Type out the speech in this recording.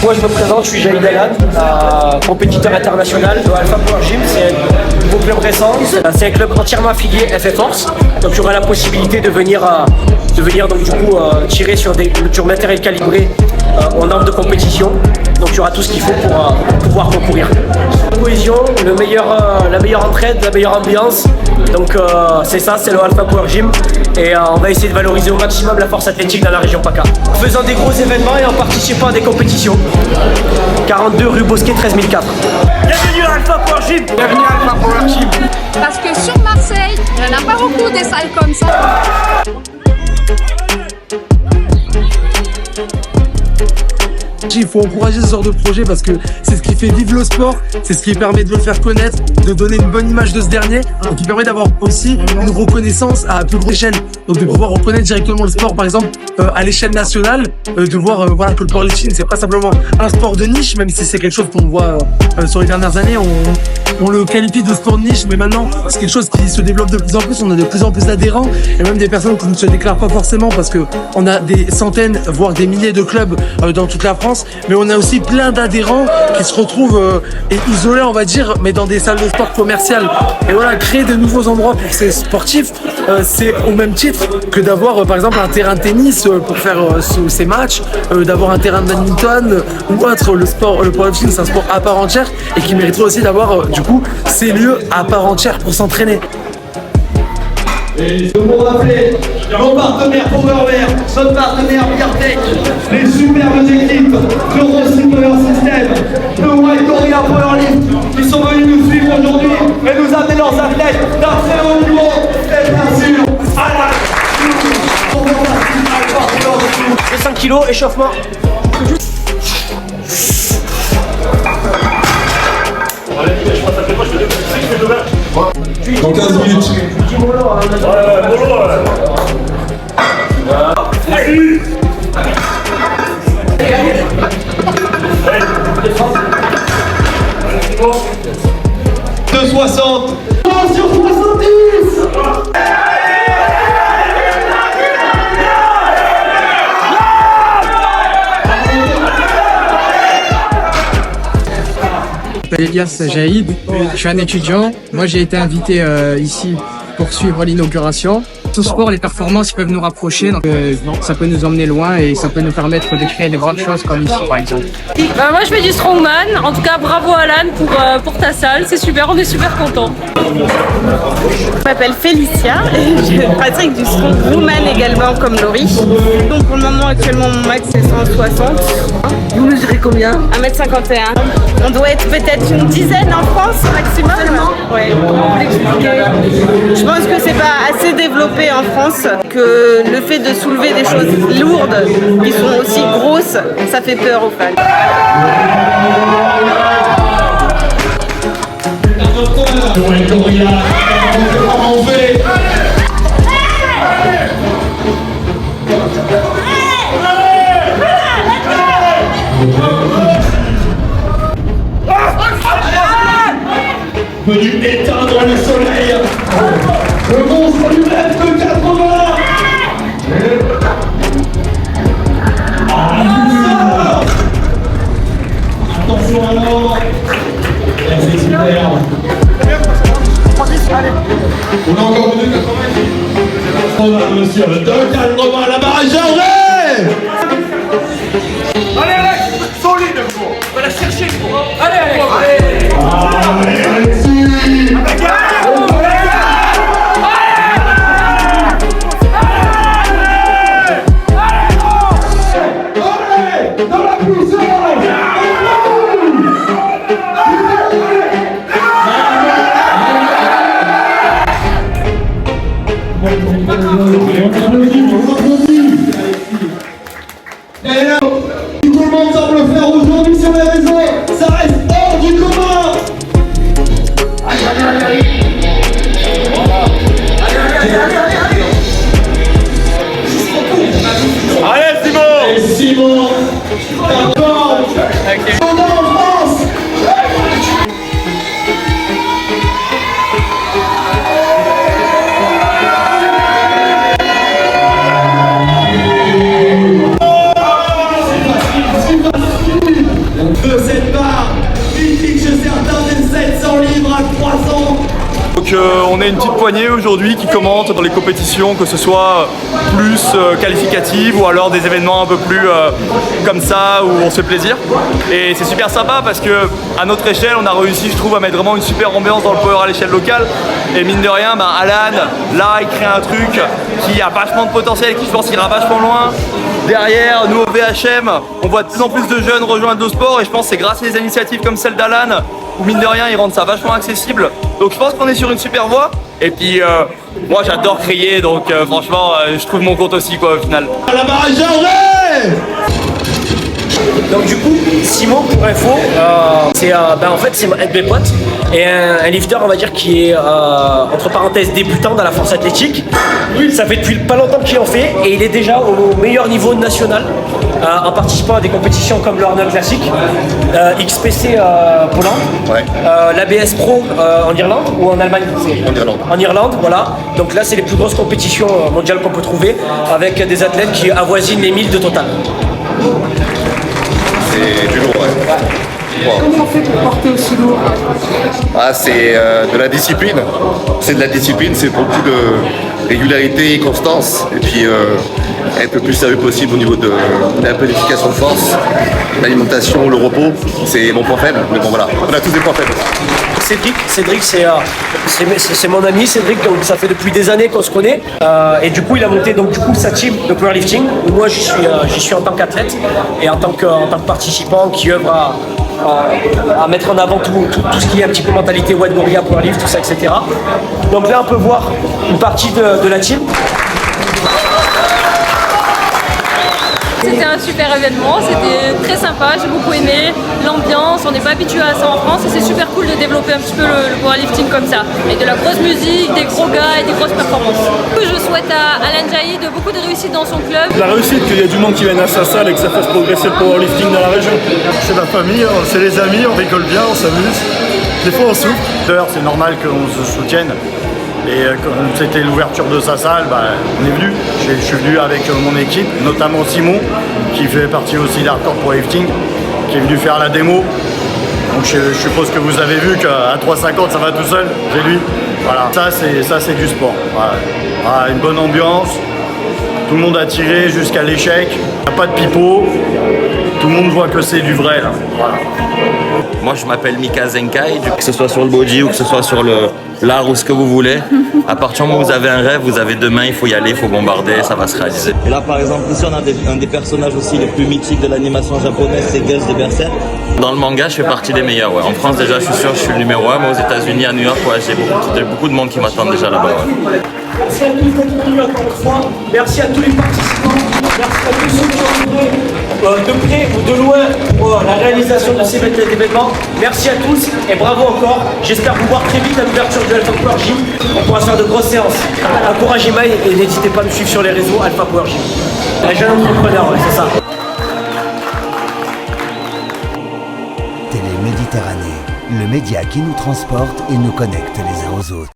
Moi je me présente, je suis Jaïd Alan, compétiteur international de Alpha Power Gym, c'est un nouveau club récent, c'est un club entièrement affilié FF Force, donc tu auras la possibilité de venir donc du coup tirer sur du matériel calibré en armes de compétition, donc tu auras tout ce qu'il faut pour pouvoir concourir. Cohésion, la meilleure entraide, la meilleure ambiance, donc c'est ça, c'est le Alpha Power Gym et on va essayer de valoriser au maximum la force athlétique dans la région PACA. En faisant des gros événements et en participant à des compétitions. 42 rue Bosquet 13004. Bienvenue à Alpha Power Gym. Bienvenue à Alpha Power Gym. Parce que sur Marseille, il n'y en a pas beaucoup des salles comme ça. Il faut encourager ce genre de projet parce que c'est ce qui fait vivre le sport, c'est ce qui permet de le faire connaître, de donner une bonne image de ce dernier, et qui permet d'avoir aussi une reconnaissance à plus grande échelle. Donc de pouvoir reconnaître directement le sport, par exemple, à l'échelle nationale, de voir voilà, que le powerlifting, c'est pas simplement un sport de niche, même si c'est quelque chose qu'on voit sur les dernières années, on le qualifie de sport de niche, mais maintenant, c'est quelque chose qui se développe de plus en plus, on a de plus en plus d'adhérents, et même des personnes qui ne se déclarent pas forcément parce que on a des centaines, voire des milliers de clubs dans toute la France, mais on a aussi plein d'adhérents qui se retrouvent isolés, on va dire, mais dans des salles de sport commerciales. Et voilà, créer de nouveaux endroits pour ces sportifs, c'est au même titre que d'avoir par exemple un terrain de tennis pour faire ces matchs, d'avoir un terrain de badminton ou autre. Le powerlifting, c'est un sport à part entière et qui mériterait aussi d'avoir du coup ces lieux à part entière pour s'entraîner. Et pour rappeler, nos partenaires PowerWare, notre partenaire Biartec, les superbes équipes de Rossi Power System, de White Warrior Powerlift, qui sont venus nous suivre aujourd'hui et nous amener leurs athlètes d'un très haut niveau, et bien sûr, de 5 kg, échauffement. dans 15 minutes. De 60 sur 70. Elias Jaïd, je suis un étudiant. Moi j'ai été invité ici pour suivre l'inauguration. Tout sport, les performances peuvent nous rapprocher, donc ça peut nous emmener loin et ça peut nous permettre de créer de grandes choses comme ici par exemple. Moi je fais du strongman, en tout cas bravo Alan pour ta salle, c'est super, on est super contents. Je m'appelle Félicia et je pratique du strongman également comme Laurie. Donc pour le moment actuellement mon max c'est 160. Vous mesurez combien? 1m51. On doit être peut-être une dizaine en France maximum. Ouais. Je pense que c'est pas assez développé en France, que le fait de soulever des choses lourdes qui sont aussi grosses, ça fait peur aux fans. Venu éteindre le soleil. Le monstre lui lève de 80. Attention à l'ordre. C'est super. On a encore venu 90. On a monsieur de 80 à la barrage d'arrêt. Allez Alex, solide gros. On va la chercher gros. Allez. Allez, allez-y. est une petite poignée aujourd'hui qui commente dans les compétitions, que ce soit plus qualificatives ou alors des événements un peu plus comme ça où on se fait plaisir. Et c'est super sympa parce que à notre échelle, on a réussi, je trouve, à mettre vraiment une super ambiance dans le power à l'échelle locale. Et mine de rien, Alan, là, il crée un truc qui a vachement de potentiel et qui, je pense, ira vachement loin. Derrière, nous au VHM, on voit de plus en plus de jeunes rejoindre nos sports et je pense que c'est grâce à des initiatives comme celle d'Alan où mine de rien, ils rendent ça vachement accessible. Donc je pense qu'on est sur une super voie. Et puis moi j'adore crier, donc franchement je trouve mon compte aussi quoi au final. La barrage Gervais. Donc du coup, Simon, pour info, c'est en fait c'est un de mes potes et un lifter, on va dire, qui est entre parenthèses débutant dans la force athlétique. Ça fait depuis pas longtemps qu'il en fait et il est déjà au meilleur niveau national en participant à des compétitions comme le Arnold Classic, XPC Pologne, l'ABS Pro en Irlande ou en Allemagne. En Irlande, voilà. Donc là, c'est les plus grosses compétitions mondiales qu'on peut trouver avec des athlètes qui avoisinent les 1000 de total. C'est du lourd, ouais. Comment on fait pour porter aussi lourd? C'est de la discipline. C'est de la discipline, c'est beaucoup de régularité et constance. Et puis être le plus sérieux possible au niveau de la planification de force, l'alimentation, le repos. C'est mon point faible, mais bon voilà, on a tous des points faibles. Cédric c'est mon ami Cédric, donc ça fait depuis des années qu'on se connaît et du coup il a monté donc du coup sa team de powerlifting où moi j'y suis en tant qu'athlète et en tant que participant qui œuvre à mettre en avant tout ce qui est un petit peu mentalité White Gorilla, powerlift, tout ça, etc. Donc là on peut voir une partie de la team. C'était un super événement, c'était très sympa, j'ai beaucoup aimé l'ambiance, on n'est pas habitué à ça en France et c'est super cool de développer un petit peu le powerlifting comme ça, avec de la grosse musique, des gros gars et des grosses performances. Je souhaite à Alan Jaïd beaucoup de réussite dans son club. La réussite, qu'il y ait du monde qui vienne à sa salle et que ça fasse progresser le powerlifting dans la région. C'est la famille, c'est les amis, on rigole bien, on s'amuse. Des fois on souffre. D'ailleurs c'est normal qu'on se soutienne. Et comme c'était l'ouverture de sa salle, on est venu. Je suis venu avec mon équipe, notamment Simon, qui fait partie aussi d'Hardcore Powerlifting, qui est venu faire la démo. Donc je suppose que vous avez vu qu'à 3,50 ça va tout seul, j'ai lui. Voilà, ça c'est du sport. Voilà, une bonne ambiance, tout le monde a tiré jusqu'à l'échec, il n'y a pas de pipeau, tout le monde voit que c'est du vrai là. Voilà. Moi je m'appelle Mika Zenkai, que ce soit sur le body ou que ce soit sur l'art ou ce que vous voulez. À partir du moment où vous avez un rêve, vous avez 2 mains, il faut y aller, il faut bombarder, ça va se réaliser. Et là par exemple, ici on a un des personnages aussi les plus mythiques de l'animation japonaise, c'est Gus de Berserk. Dans le manga, je fais partie des meilleurs. Ouais. En France déjà, je suis sûr, je suis le numéro 1, mais aux États-Unis, à New York, j'ai beaucoup de monde qui m'attend déjà là-bas. Ouais. Merci à tous les contenus encore une fois, merci à tous les participants, merci à tous ceux qui ont œuvré de près ou de loin pour la réalisation de ces événements. Merci à tous et bravo encore. J'espère vous voir très vite à l'ouverture du Alpha Power Gym. On pourra faire de grosses séances. Encouragez-moi et n'hésitez pas à me suivre sur les réseaux Alpha Power Gym. Un jeune entrepreneur, ouais, c'est ça. Télé Méditerranée, le média qui nous transporte et nous connecte les uns aux autres.